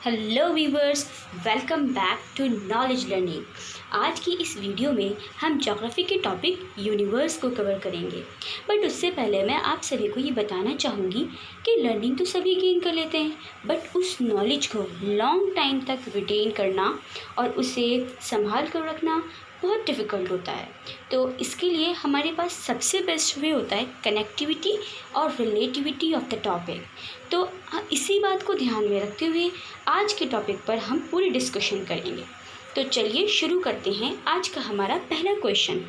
Hello viewers, welcome back to knowledge learning. आज की इस वीडियो में हम ज्योग्राफी के टॉपिक यूनिवर्स को कवर करेंगे। बट उससे पहले मैं आप सभी को ये बताना चाहूँगी कि लर्निंग तो सभी गेन कर लेते हैं, बट उस नॉलेज को लॉन्ग टाइम तक रिटेन करना और उसे संभाल कर रखना बहुत डिफ़िकल्ट होता है। तो इसके लिए हमारे पास सबसे बेस्ट वे होता है कनेक्टिविटी और रिलेटिविटी ऑफ द टॉपिक। तो इसी बात को ध्यान में रखते हुए आज के टॉपिक पर हम पूरी डिस्कशन करेंगे। तो चलिए शुरू करते हैं आज का हमारा पहला क्वेश्चन।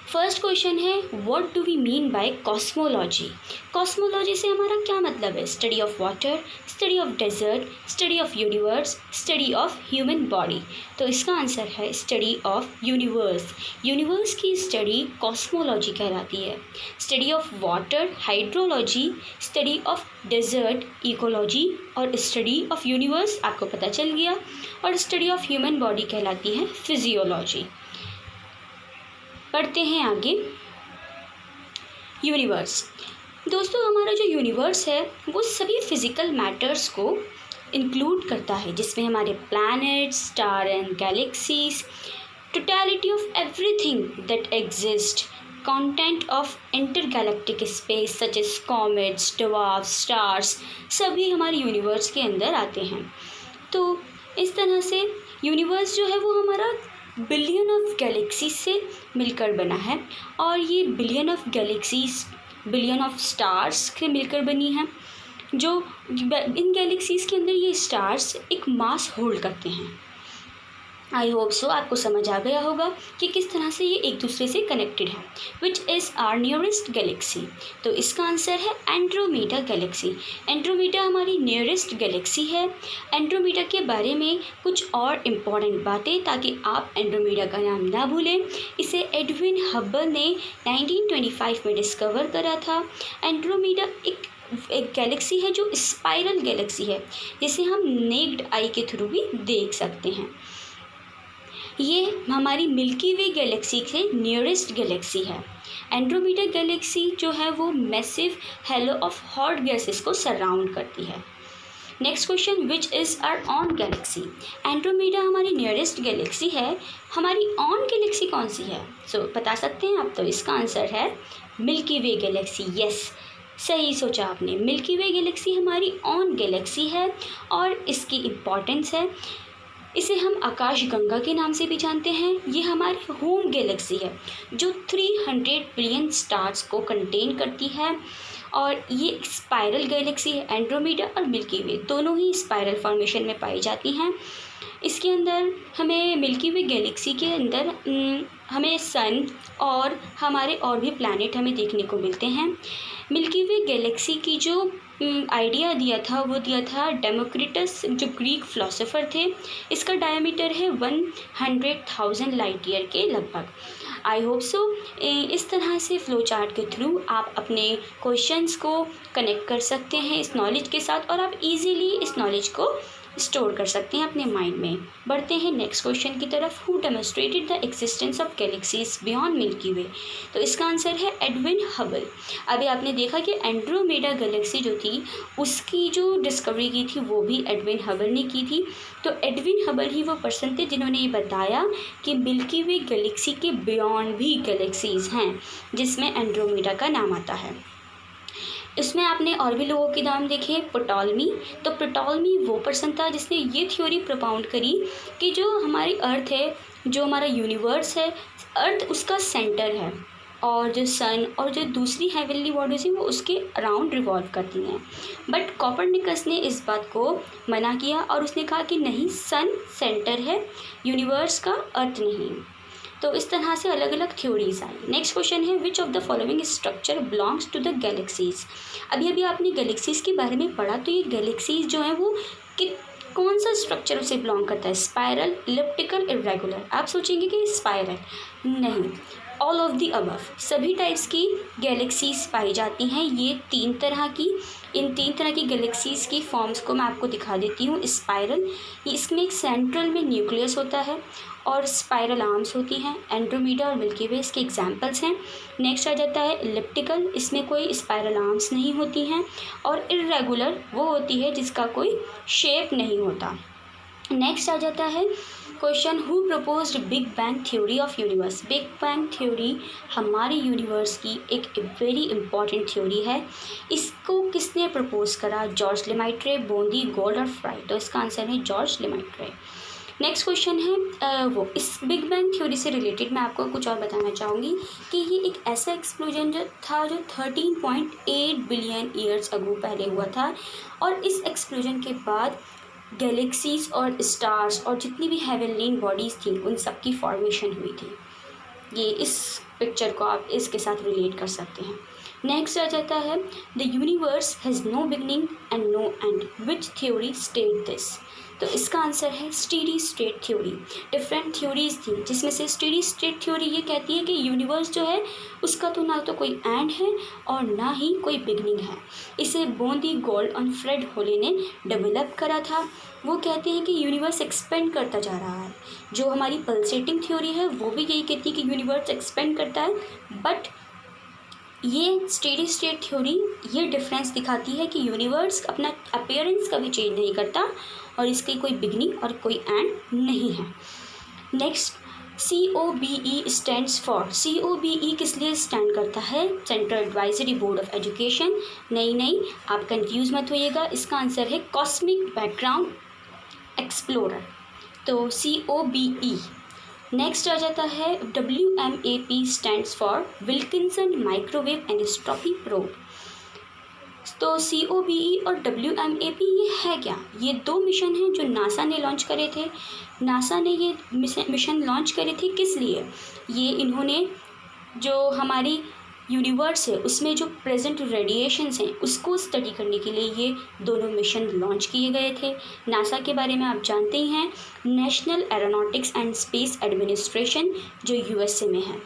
फर्स्ट क्वेश्चन है, what do we mean by cosmology. Cosmology से हमारा क्या मतलब है? Study of water, study of desert, study of universe, study of human body. तो इसका आंसर है स्टडी ऑफ यूनिवर्स। यूनिवर्स की स्टडी कॉस्मोलॉजी कहलाती है। Study of water hydrology, study of desert ecology और स्टडी ऑफ यूनिवर्स आपको पता चल गया, और स्टडी ऑफ ह्यूमन बॉडी कहलाती है फिजियोलॉजी। पढ़ते हैं आगे। यूनिवर्स, दोस्तों हमारा जो यूनिवर्स है वो सभी फिजिकल मैटर्स को इंक्लूड करता है, जिसमें हमारे planets, star and galaxies, totality of everything that exist, content of intergalactic space such as comets, dwarfs, stars, सभी हमारे यूनिवर्स के अंदर आते हैं। तो इस तरह से यूनिवर्स जो है वो हमारा बिलियन ऑफ गैलेक्सीज से मिलकर बना है, और ये billion of galaxies billion of stars से मिलकर बनी है। जो इन गैलेक्सीज के अंदर ये स्टार्स एक मास होल्ड करते हैं। आई होप सो आपको समझ आ गया होगा कि किस तरह से ये एक दूसरे से कनेक्टेड है। Which is our nearest galaxy. तो इसका आंसर है एंड्रोमेडा गैलेक्सी। एंड्रोमेडा हमारी नियरेस्ट गैलेक्सी है। एंड्रोमेडा के बारे में कुछ और इम्पॉर्टेंट बातें, ताकि आप एंड्रोमेडा का नाम ना भूलें। इसे एडविन हबल ने 1925 में डिस्कवर करा था। एंड्रोमेडा एक गैलेक्सी है जो स्पाइरल गैलेक्सी है, जिसे हम नेक्ड आई के थ्रू भी देख सकते हैं। ये हमारी मिल्की वे गैलेक्सी से नियरेस्ट गैलेक्सी है। एंड्रोमेडा गैलेक्सी जो है वो massive halo of hot gases को सराउंड करती है। Next question, which is our own galaxy. Andromeda हमारी नियरेस्ट गैलेक्सी है। हमारी ऑन गैलेक्सी कौन सी है? बता सकते हैं आप? तो इसका आंसर है मिल्की वे गैलेक्सी। यस, सही सोचा आपने। मिल्की वे गैलेक्सी हमारी ऑन गैलेक्सी है, और इसकी इम्पॉर्टेंस है, इसे हम आकाश गंगा के नाम से भी जानते हैं। ये हमारी होम गैलेक्सी है जो 300 बिलियन स्टार्स को कंटेन करती है, और ये स्पाइरल गैलेक्सी है। एंड्रोमेडा और मिल्की वे दोनों ही स्पाइरल फॉर्मेशन में पाई जाती हैं। इसके अंदर हमें मिल्की वे गैलेक्सी के अंदर हमें सन और हमारे और भी प्लैनेट हमें देखने को मिलते हैं। मिल्की वे गैलेक्सी की जो आइडिया दिया था वो दिया था डेमोक्रिटस, जो ग्रीक फिलोसोफर थे। इसका डायमीटर है 100,000 लाइट ईयर के लगभग। आई होप सो इस तरह से फ्लो चार्ट के थ्रू आप अपने क्वेश्चंस को कनेक्ट कर सकते हैं इस नॉलेज के साथ, और आप इजीली इस नॉलेज को स्टोर कर सकते हैं अपने माइंड में। बढ़ते हैं नेक्स्ट क्वेश्चन की तरफ। Who demonstrated the existence of galaxies beyond Milky Way. तो इसका आंसर है एडविन हबल। अभी आपने देखा कि एंड्रोमेडा गैलेक्सी जो थी उसकी जो डिस्कवरी की थी वो भी एडविन हबल ने की थी। तो एडविन हबल ही वो पर्सन थे जिन्होंने ये बताया कि मिल्की वे गैलेक्सी के बियॉन्ड भी गैलेक्सीज हैं, जिसमें एंड्रोमेडा का नाम आता है। इसमें आपने और भी लोगों के नाम देखे। प्टॉलमी। तो प्टॉलमी वो पर्सन था जिसने ये थ्योरी प्रपाउंड करी कि जो हमारी अर्थ है, जो हमारा यूनिवर्स है, अर्थ उसका सेंटर है, और जो सन और जो दूसरी हेवनली बॉडीज हैं वो उसके अराउंड रिवॉल्व करती हैं। बट कॉपरनिकस ने इस बात को मना किया, और उसने कहा कि नहीं, सन सेंटर है यूनिवर्स का, अर्थ नहीं। तो इस तरह से अलग अलग थ्योरीज आई। नेक्स्ट क्वेश्चन है, which of the following structure belongs to the galaxies. अभी आपने गैलेक्सीज के बारे में पढ़ा, तो ये गैलेक्सीज जो है वो कौन सा स्ट्रक्चर उसे बिलोंग करता है? Spiral, elliptical, irregular. आप सोचेंगे कि स्पाइरल, नहीं, ऑल ऑफ द अबव, सभी टाइप्स की गैलेक्सीज पाई जाती हैं। ये इन 3 तरह की गैलेक्सीज की फॉर्म्स को मैं आपको दिखा देती हूँ। स्पाइरल, इसमें एक सेंट्रल में न्यूक्लियस होता है और स्पाइरल आर्म्स होती हैं। एंड्रोमीडा और मिल्की वे इसके एग्जाम्पल्स हैं। नेक्स्ट आ जाता है इलिप्टिकल, इसमें कोई स्पाइरल आर्म्स नहीं होती हैं। और इर्रेगुलर वो होती है जिसका कोई शेप नहीं होता। नेक्स्ट आ जाता है question, who proposed big bang theory of universe. Big bang theory हमारी यूनिवर्स की एक वेरी इंपॉर्टेंट थ्योरी है। इसको किसने प्रपोज करा? जॉर्ज लेमाइट्रे, बोंदी, गोल्ड और फ्राई। तो इसका आंसर है जॉर्ज लेमाइट्रे। नेक्स्ट क्वेश्चन है वो इस बिग बैंग थ्योरी से रिलेटेड मैं आपको कुछ और बताना चाहूँगी कि ये एक ऐसा एक्सप्लोजन जो था जो 13.8 बिलियन ईयर्स अगो पहले हुआ था। और इस एक्सप्लोजन के बाद गैलेक्सीज और स्टार्स और जितनी भी हेवनली बॉडीज़ थी उन सब की फॉर्मेशन हुई थी। ये इस पिक्चर को आप इसके साथ रिलेट कर सकते हैं। नेक्स्ट आ जाता है the universe has no beginning and no end, which theory state this. तो इसका आंसर है steady state theory. Different theories थी जिसमें से स्टेडी स्टेट थ्योरी ये कहती है कि यूनिवर्स जो है उसका तो ना तो कोई एंड है और ना ही कोई बिगनिंग है। इसे बोंदी, गोल्ड और फ्रेड होले ने डेवलप करा था। वो कहते हैं कि यूनिवर्स एक्सपेंड करता जा रहा है। जो हमारी पल्सेटिंग थ्योरी है वो भी यही कहती है कि यूनिवर्स एक्सपेंड करता है, बट ये स्टेडी स्टेट थ्योरी ये डिफरेंस दिखाती है कि यूनिवर्स अपना अपीयरेंस कभी चेंज नहीं करता और इसकी कोई बिगनिंग और कोई एंड नहीं है। Next COBE stands for. COBE किस लिए स्टैंड करता है? Central advisory board of education. नहीं, आप कंफ्यूज मत होइएगा, इसका आंसर है कॉस्मिक बैकग्राउंड एक्सप्लोरर। तो COBE। नेक्स्ट आ जाता है WMAP stands for Wilkinson microwave anisotropy probe. तो COBE और WMAP ये है क्या? ये 2 मिशन हैं जो नासा ने लॉन्च करे थे। नासा ने ये मिशन लॉन्च करे थे किस लिए? ये इन्होंने जो हमारी यूनिवर्स है उसमें जो प्रेजेंट रेडिएशंस हैं उसको स्टडी करने के लिए ये दोनों मिशन लॉन्च किए गए थे। नासा के बारे में आप जानते ही हैं, national aeronautics and space administration जो USA में है।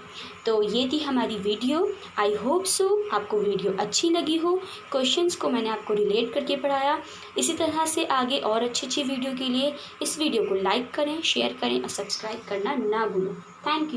तो ये थी हमारी वीडियो। आई होप सो आपको वीडियो अच्छी लगी हो। क्वेश्चंस को मैंने आपको रिलेट करके पढ़ाया। इसी तरह से आगे और अच्छी वीडियो के लिए इस वीडियो को लाइक करें, शेयर करें और सब्सक्राइब करना ना भूलें। Thank you.